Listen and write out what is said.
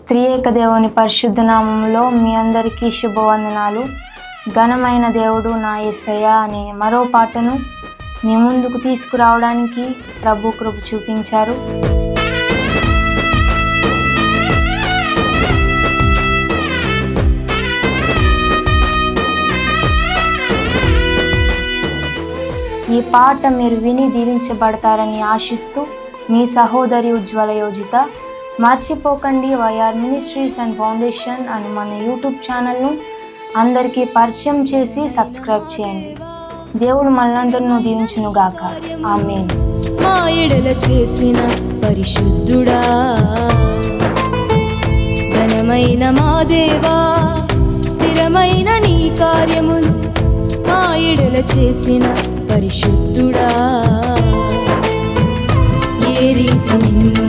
త్రియేక దేవుని పరిశుద్ధ నామములో మీ అందరికీ శుభవందనాలు. ఘనమైన దేవుడు నా యేసయ్య అనే మరో పాటను మీ ముందుకు తీసుకురావడానికి ప్రభు కృప చూపించారు. ఈ పాట మీరు విని దీవించబడతారని ఆశిస్తూ మీ సహోదరి ఉజ్వల యోజిత. మర్చిపోకండి, వైఆర్ మినిస్ట్రీస్ అండ్ ఫౌండేషన్ అని మన యూట్యూబ్ ఛానల్ను అందరికీ పరిచయం చేసి సబ్స్క్రైబ్ చేయండి. దేవుడు మనందరిని దీవించును గాక. ఆమేన్. మా ఎడల చేసిన పరిశుద్ధుడా, ఘనమైన మా దేవా, స్థిరమైన నీ కార్యములు మా ఎడల చేసిన పరిశుద్ధుడా, ఏ రీతి నిన్ను